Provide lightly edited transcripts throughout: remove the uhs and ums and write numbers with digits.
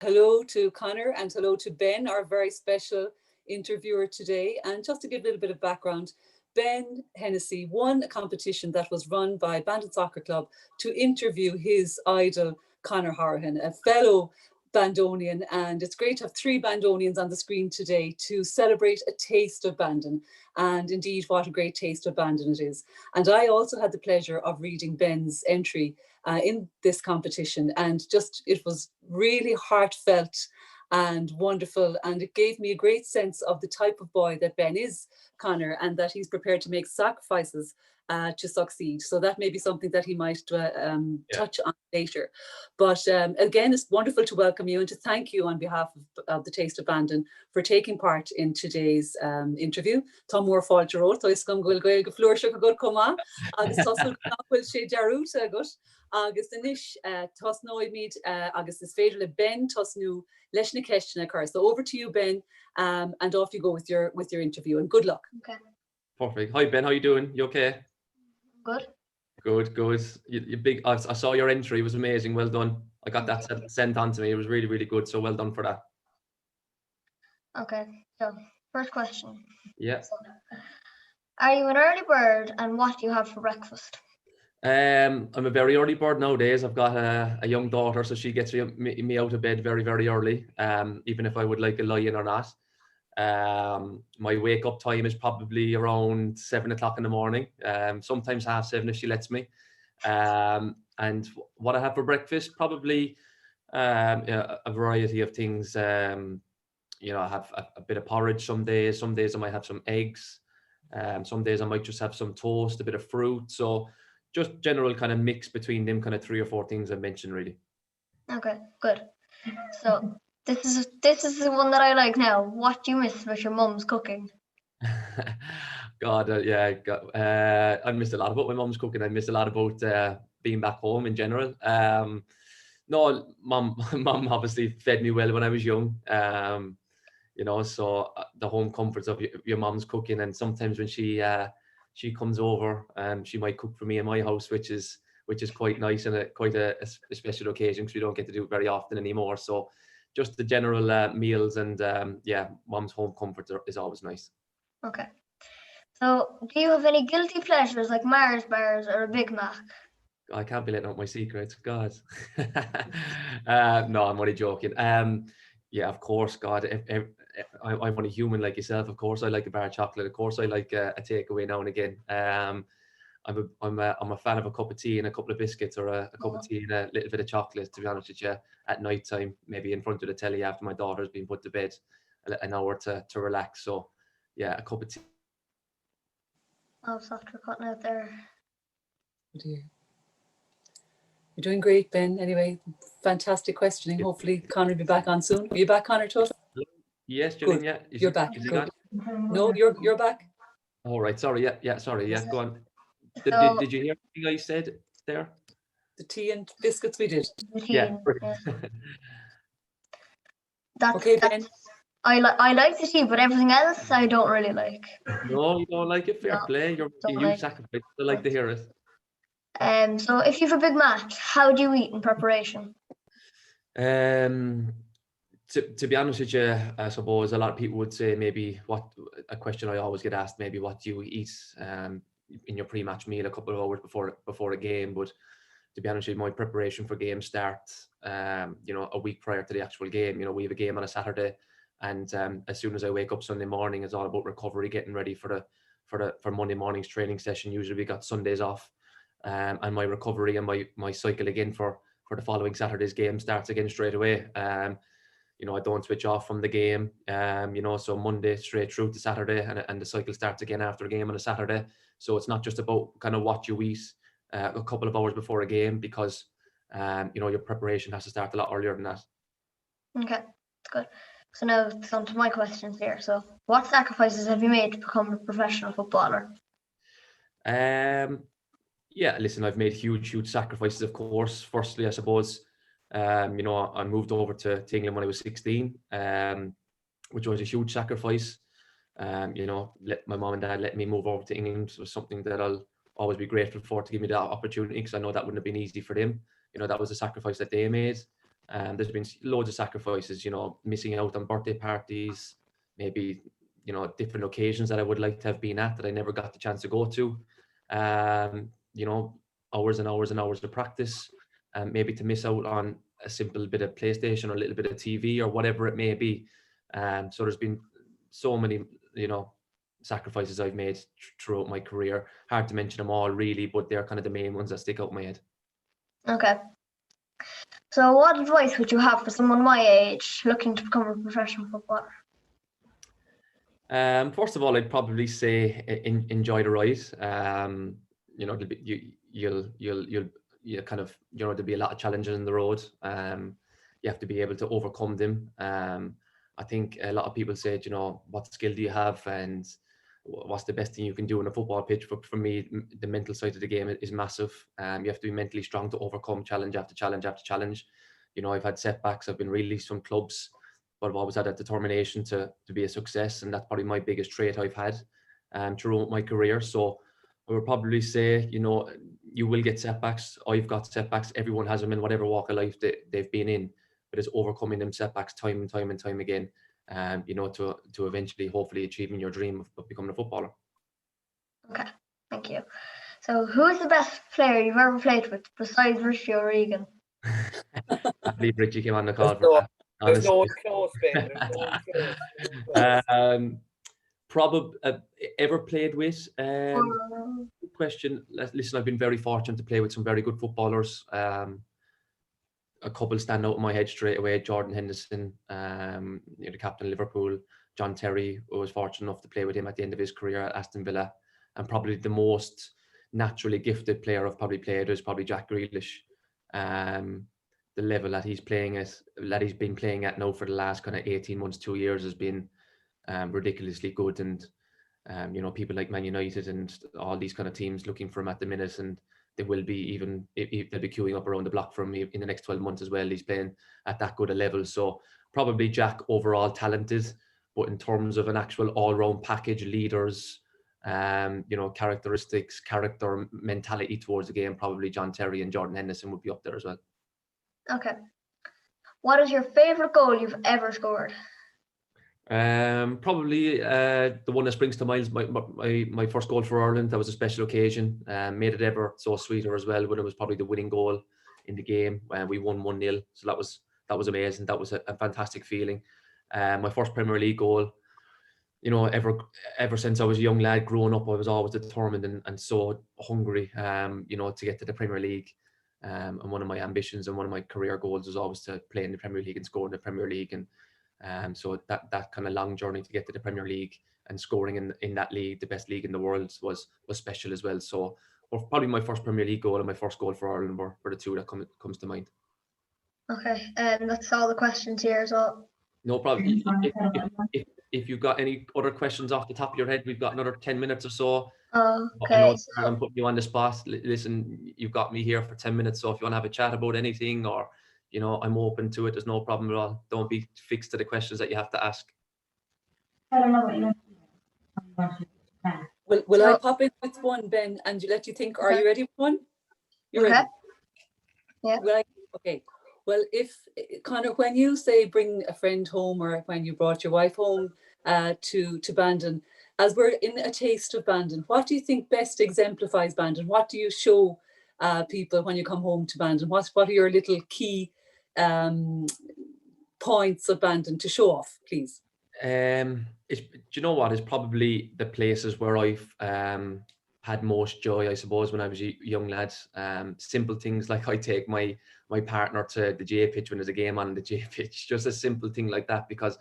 Hello to Conor and hello to Ben, our very special interviewer today. And just to give a little bit of background, Ben Hennessy won a competition that was run by Bandon Soccer Club to interview his idol, Conor Hourihane, a fellow Bandonian. And it's great to have three Bandonians on the screen today to celebrate a taste of Bandon. And indeed, what a great taste of Bandon it is. And I also had the pleasure of reading Ben's entry in this competition, and just it was really heartfelt and wonderful, and it gave me a great sense of the type of boy that Ben is, Conor, and that he's prepared to make sacrifices to succeed. So that may be something that he might touch on later. But again, it's wonderful to welcome you and to thank you on behalf of the Taste of Bandon for taking part in today's interview. Tá mór fáilte rót, oes gom gwil gweil go flúir go good cuma, agus tosul gwil sé jarút agut, agus inis tos nóid míid agus is féidir le Ben tos nu leis na ceistena chur. So over to you, Ben, and off you go with your interview, and good luck. Okay. Perfect. Hi Ben, how you doing? You okay? Good. Good. You big. I saw your entry. It was amazing. Well done. I got that sent on to me. It was really good. So well done for that. Okay. So first question. Yeah. So, are you an early bird, and what do you have for breakfast? I'm a very early bird nowadays. I've got a young daughter, so she gets me out of bed very early. Even if I would like a lie-in or not. My wake up time is probably around 7 o'clock in the morning. Sometimes 6:30 if she lets me. And what I have for breakfast, probably a variety of things. I have a bit of porridge some days. Some days I might have some eggs. Some days I might just have some toast, a bit of fruit. So just general kind of mix between them kind of 3 or 4 things I mentioned, really. Okay, good. So this is the one that I like now. What do you miss about your mum's cooking? God, I miss a lot about my mum's cooking. I miss a lot about being back home in general. No, mum obviously fed me well when I was young. So the home comforts of your mum's cooking, and sometimes when she comes over, she might cook for me in my house, which is quite nice and quite a special occasion because we don't get to do it very often anymore. So just the general meals and mum's home comfort is always nice. Okay. So do you have any guilty pleasures like Mars bars or a Big Mac? I can't be letting out my secrets, God. No, I'm only joking. Yeah, of course, God. I'm only human like yourself. Of course, I like a bar of chocolate. Of course, I like a takeaway now and again. I'm a fan of a cup of tea and a couple of biscuits, or a cup of tea and a little bit of chocolate, to be honest with you, at night time, maybe in front of the telly after my daughter's been put to bed, an hour to relax. So, yeah, a cup of tea. Oh, softer cutting out there. Oh dear. You're doing great, Ben. Anyway, fantastic questioning. Hopefully, Conor will be back on soon. Are you back, Conor? Yes, Gillian, yeah. You're back. Good. No, you're back. All right. Sorry. Yeah. Sorry. Yeah. Go on. Did you hear anything I said there? The tea and biscuits we did. Yeah. Okay, Ben. I like the tea, but everything else I don't really like. No, you don't like it? Fair play. You're a huge sacrifice. I like to hear it. So if you have a big match, how do you eat in preparation? To be honest with you, I suppose a lot of people would say maybe a question I always get asked, maybe what do you eat in your pre-match meal a couple of hours before a game. But to be honest with you, my preparation for game starts a week prior to the actual game. We have a game on a Saturday, and as soon as I wake up Sunday morning, it's all about recovery, getting ready for Monday morning's training session. Usually we got Sundays off, and my recovery and my cycle again for the following Saturday's game starts again straight away. I don't switch off from the game, so Monday straight through to Saturday, and the cycle starts again after a game on a Saturday. So it's not just about kind of what you eat a couple of hours before a game, because, your preparation has to start a lot earlier than that. Okay, that's good. So now it's on to my questions here. So what sacrifices have you made to become a professional footballer? Yeah, listen, I've made huge sacrifices, of course. Firstly, I suppose, I moved over to England when I was 16, which was a huge sacrifice. Let my mom and dad let me move over to England was something that I'll always be grateful for, to give me that opportunity, because I know that wouldn't have been easy for them. That was a sacrifice that they made. There's been loads of sacrifices, you know, missing out on birthday parties, maybe, you know, different occasions that I would like to have been at that I never got the chance to go to. You know, hours and hours and hours of practice, and maybe to miss out on a simple bit of PlayStation or a little bit of TV or whatever it may be. So there's been so many, you know, sacrifices I've made throughout my career. Hard to mention them all really, but they're kind of the main ones that stick out in my head. Okay. So what advice would you have for someone my age looking to become a professional footballer? First of all, I'd probably say enjoy the ride. You know, you'll kind of, you know, there'll be a lot of challenges in the road. You have to be able to overcome them. I think a lot of people say, you know, what skill do you have and what's the best thing you can do on a football pitch? But for me, the mental side of the game is massive. You have to be mentally strong to overcome challenge after challenge after challenge. You know, I've had setbacks. I've been released from clubs, but I've always had that determination to be a success. And that's probably my biggest trait I've had throughout my career. So I would probably say, you know, you will get setbacks. I've got setbacks. Everyone has them in whatever walk of life they've been in. But it's overcoming them setbacks time and time and time again, you know, to eventually, hopefully, achieving your dream of becoming a footballer. Okay, thank you. So who is the best player you've ever played with besides Richie O'Regan? I believe Richie came on the call for that. There's no one close, Ben. There's no one close. Probably ever played with? Good question. Listen, I've been very fortunate to play with some very good footballers. A couple stand out in my head straight away. Jordan Henderson, you know, the captain of Liverpool. John Terry, I was fortunate enough to play with him at the end of his career at Aston Villa. And probably the most naturally gifted player I've probably played is probably Jack Grealish. The level that he's playing at, that he's been playing at now for the last kind of 18 months, 2 years has been ridiculously good. And, you know, people like Man United and all these kind of teams looking for him at the minute, and they will be even, they'll be queuing up around the block for him in the next 12 months as well. He's playing at that good a level. So probably Jack, overall talented, but in terms of an actual all-round package, leaders, you know, characteristics, character, mentality towards the game, probably John Terry and Jordan Henderson would be up there as well. Okay. What is your favourite goal you've ever scored? Probably the one that springs to mind is my first goal for Ireland. That was a special occasion. Made it ever so sweeter as well, when it was probably the winning goal in the game. We won 1-0, so that was amazing. That was a fantastic feeling. My first Premier League goal. You know, ever since I was a young lad growing up, I was always determined and so hungry, you know, to get to the Premier League. And one of my ambitions and one of my career goals was always to play in the Premier League and score in the Premier League. And so that kind of long journey to get to the Premier League and scoring in that league, the best league in the world, was special as well. So probably my first Premier League goal and my first goal for Ireland were the two that comes to mind. Okay, and that's all the questions here as well. No problem. If you've got any other questions off the top of your head, we've got another 10 minutes or so. Okay. I know I'm putting you on the spot. Listen, you've got me here for 10 minutes, so if you want to have a chat about anything, or, you know, I'm open to it. There's no problem at all. Don't be fixed to the questions that you have to ask. I don't know what you know. Will I pop in with one, Ben, and let you think? Are you ready with one? You're Okay. ready? Yeah. Okay. Well, if Conor, when you say bring a friend home, or when you brought your wife home to Bandon, as we're in a taste of Bandon, what do you think best exemplifies Bandon? What do you show people when you come home to Bandon? What are your little key points of Bandon to show off, please? Do you know what? It's probably the places where I've had most joy, I suppose, when I was a young lad. Simple things like I take my partner to the J pitch when there's a game on the J pitch. Just a simple thing like that, because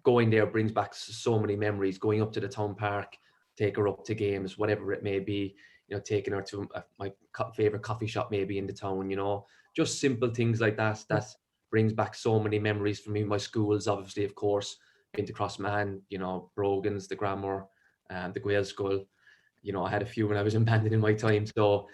going there brings back so many memories. Going up to the town park, take her up to games, whatever it may be. You know, taking her to my favorite coffee shop maybe in the town. You know, just simple things like that. That brings back so many memories for me. My schools, obviously, of course, been to Crossman, you know, Brogan's, the Grammar, the Gael School. You know, I had a few when I was in Bandon in my time. So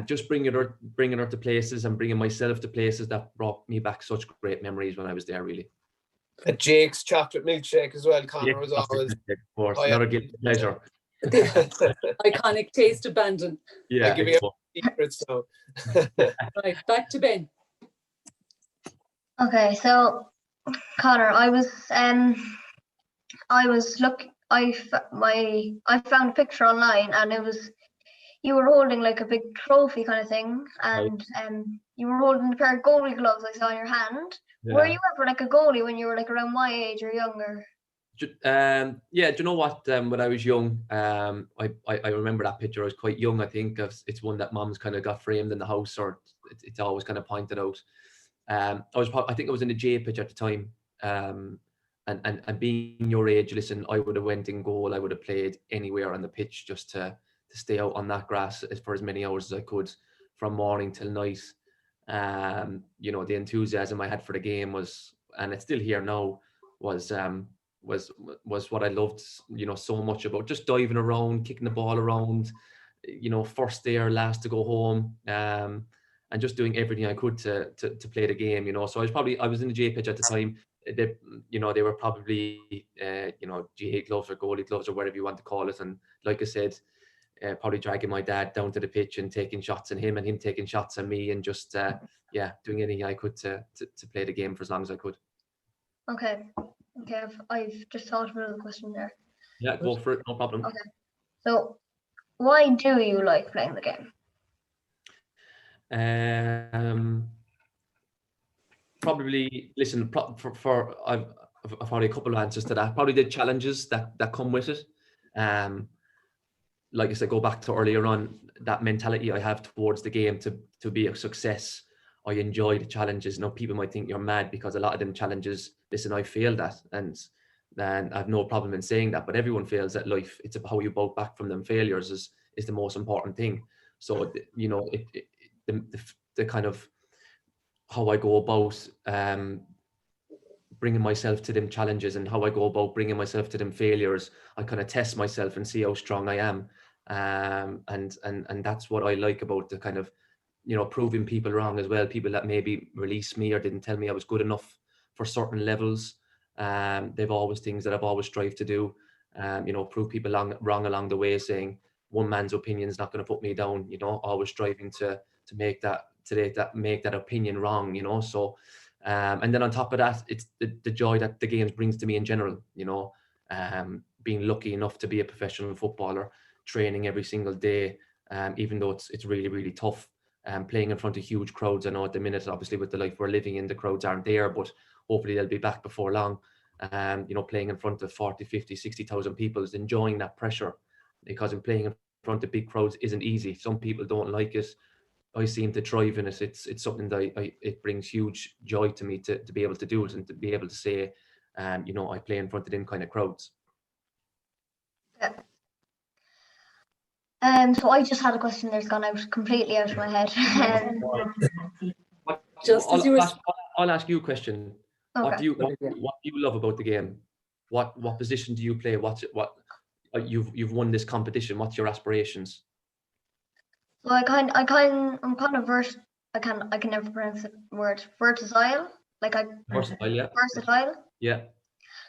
just bringing her to places and bringing myself to places that brought me back such great memories when I was there, really. Jake's chocolate milkshake as well, Conor, was always. Of course, another guilty pleasure. Iconic taste of Bandon. Yeah, I'll give you secrets now. Right, back to Ben. Okay, so Connor, I found a picture online, and it was you were holding like a big trophy kind of thing, and you were holding a pair of goalie gloves I saw in your hand. Were Yeah. you ever like a goalie when you were like around my age or younger? Yeah, do you know what? When I was young, I remember that picture. I was quite young. I think it's one that Mom's kind of got framed in the house, or it's always kind of pointed out. I think I was in the J pitch at the time. And being your age, listen, I would have went in goal. I would have played anywhere on the pitch just to stay out on that grass for as many hours as I could, from morning till night. The enthusiasm I had for the game was, and it's still here now, was what I loved, so much about just diving around, kicking the ball around, first there, last to go home, and just doing everything I could to play the game, So I was in the J pitch at the time. They were probably, GA gloves or goalie gloves or whatever you want to call it. And like I said, probably dragging my dad down to the pitch and taking shots at him, and him taking shots at me, and just, doing anything I could to play the game for as long as I could. Okay, I've just thought of another question there. Yeah, go for it, no problem. Okay, so why do you like playing the game? Probably, listen, I've probably a couple of answers to that. Probably the challenges that come with it. Like I said, go back to earlier on, that mentality I have towards the game to be a success. I enjoy the challenges. People might think you're mad because a lot of them challenges, listen, I failed that, and I have no problem in saying that, but everyone fails at life. It's about how you bounce back from them failures is the most important thing. So, the kind of how I go about bringing myself to them challenges, and how I go about bringing myself to them failures, I kind of test myself and see how strong I am. And that's what I like about the kind of, proving people wrong as well. People that maybe released me or didn't tell me I was good enough for certain levels. They've always things that I've always strived to do. Prove people wrong along the way, saying one man's opinion is not going to put me down. Always striving to make that opinion wrong. So, and then on top of that, it's the joy that the games brings to me in general. Being lucky enough to be a professional footballer, training every single day, even though it's really, really tough. Playing in front of huge crowds. I know at the minute, obviously, with the life we're living in, the crowds aren't there, but hopefully they'll be back before long. Playing in front of 40, 50, 60,000 people, is enjoying that pressure, because in playing in front of big crowds isn't easy. Some people don't like it. I seem to thrive in it. It's something that it brings huge joy to me to be able to do it, and to be able to say, I play in front of them kind of crowds. Yeah. So I just had a question that's gone completely out of my head. I'll ask you a question. Okay. What do you love about the game? What position do you play? You've won this competition. What's your aspirations? So I'm kind of I can never pronounce the word versatile. Versatile, yeah. Versatile. Yeah.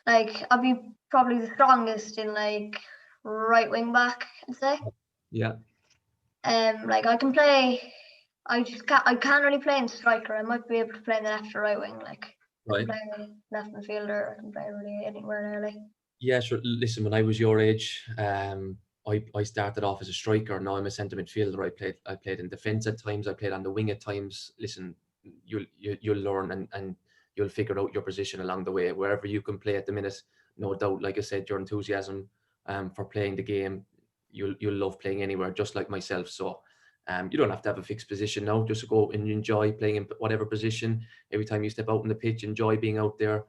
Like, I'll be probably the strongest in like right wing back, I'd say. Yeah. Like I can play. I can't really play in striker. I might be able to play in the left or right wing. Like, Right. I can play left midfielder. I can play really anywhere nearly. Yeah, sure. Listen, when I was your age, I started off as a striker. Now I'm a centre midfielder. I played in defence at times. I played on the wing at times. Listen, you'll learn and you'll figure out your position along the way. Wherever you can play at the minute, no doubt. Like I said, your enthusiasm for playing the game, you'll love playing anywhere, just like myself. So you don't have to have a fixed position now. Just go and enjoy playing in whatever position. Every time you step out on the pitch, enjoy being out there.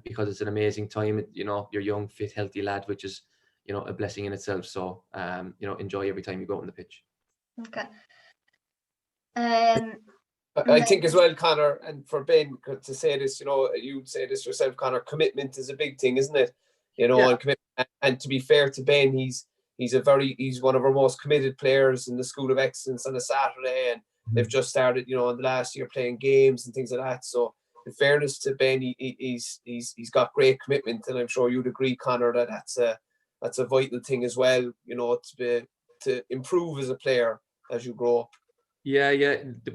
Because it's an amazing time. You're young, fit, healthy lad, which is, a blessing in itself. So, enjoy every time you go on the pitch. Okay. I think as well, Conor, and for Ben to say this, you'd say this yourself, Conor, commitment is a big thing, isn't it? Yeah. And commitment. And to be fair to Ben, he's one of our most committed players in the School of Excellence on a Saturday, and they've just started, in the last year playing games and things like that. So, in fairness to Ben, he's got great commitment, and I'm sure you'd agree, Conor, that that's a vital thing as well. To improve as a player as you grow up. Yeah,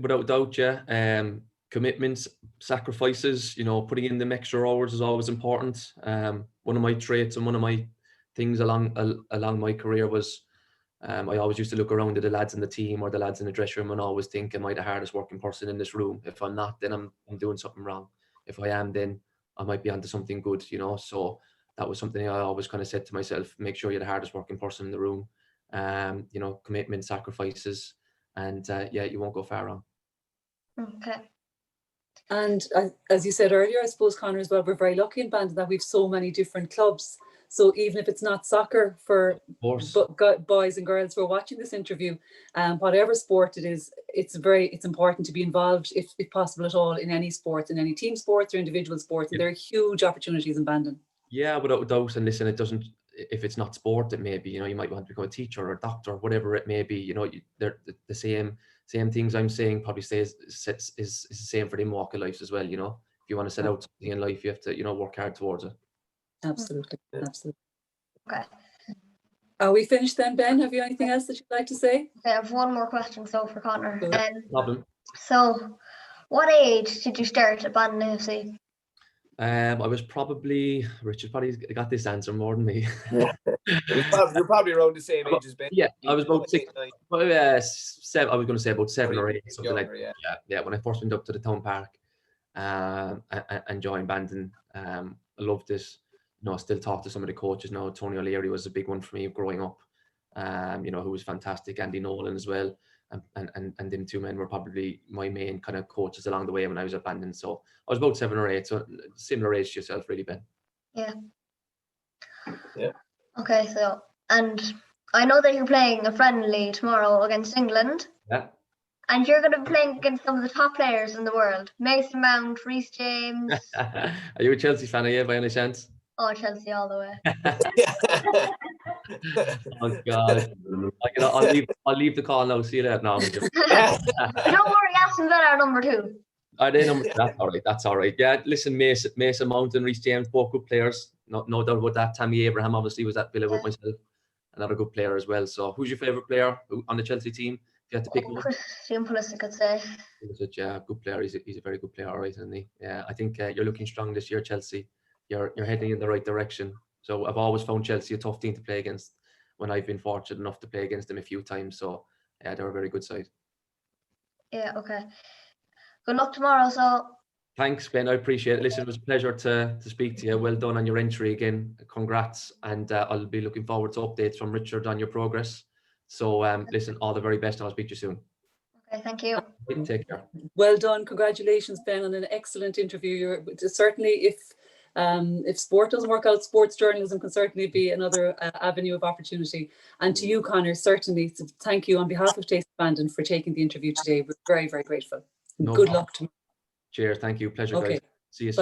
without doubt, yeah. Commitments, sacrifices, you know, putting in them extra hours is always important. One of my traits and one of my things along my career was I always used to look around at the lads in the team or the lads in the dressing room and always think, am I the hardest working person in this room? If I'm not, then I'm doing something wrong. If I am, then I might be onto something good, you know. So that was something I always kind of said to myself, make sure you're the hardest working person in the room. You know, commitment, sacrifices, and yeah, you won't go far wrong. Okay. And as you said earlier, I suppose, Conor, as well, we're very lucky in Bandon that we've so many different clubs. So even if it's not soccer for boys and girls who are watching this interview, whatever sport it is, it's important to be involved, if possible at all, in any sport, in any team sports or individual sports. And there are huge opportunities in Bandon. Yeah, without doubt. And listen, it doesn't, if it's not sport, it may be, you know, you might want to become a teacher or a doctor, whatever it may be, you know, they're the same things I'm saying probably is the same for them walk of life as well, you know. If you want to set out something in life, you have to, you know, work hard towards it. Absolutely. Absolutely. Okay. Are we finished then, Ben? Have you anything else that you'd like to say? I have one more question for Conor. Problem. So, what age did you start at Bandon AFC? I was probably, Richard probably got this answer more than me. You're probably around the same age as Ben. Yeah, I was about 6, 7. I was going to say about 7 or 8, something younger, like that. Yeah. When I first went up to the town park and joined Bandon, I loved this. You know, I still talk to some of the coaches now. Tony O'Leary was a big one for me growing up. You know, who was fantastic. Andy Nolan as well. And them two men were probably my main kind of coaches along the way when I was at Bandon. So I was about 7 or 8, so similar age to yourself, really, Ben. Yeah. Yeah. Okay, so, and I know that you're playing a friendly tomorrow against England. Yeah. And you're going to be playing against some of the top players in the world. Mason Mount, Reece James. Are you a Chelsea fan, are you, by any chance? Oh, Chelsea all the way. Oh God! I'll leave the call now. See you later. No, Don't worry, Aston Villa are number 2. Are they number? That's all right. That's all right. Yeah. Listen, Mason Mount and Reece James, both good players. No doubt about that. Tammy Abraham obviously was at Villa with myself. Another good player as well. So, who's your favourite player on the Chelsea team? If you had to pick one. Christian Pulisic, I'd say. Yeah, good player. He's a very good player, all right, isn't he? Yeah, I think you're looking strong this year, Chelsea. You're heading in the right direction. So I've always found Chelsea a tough team to play against when I've been fortunate enough to play against them a few times. So yeah, they're a very good side. Yeah, okay. Good luck tomorrow. So thanks, Ben. I appreciate it. Listen, it was a pleasure to speak to you. Well done on your entry again. Congrats. And I'll be looking forward to updates from Richard on your progress. So listen, all the very best, and I'll speak to you soon. Okay, thank you. Take care. Well done. Congratulations, Ben, on an excellent interview. You're certainly, if sport doesn't work out, sports journalism can certainly be another avenue of opportunity. And to you, Conor, certainly thank you on behalf of Taste Bandon for taking the interview today. We're very, very grateful. Good luck tomorrow. Cheers. Thank you. Pleasure, guys. See you soon.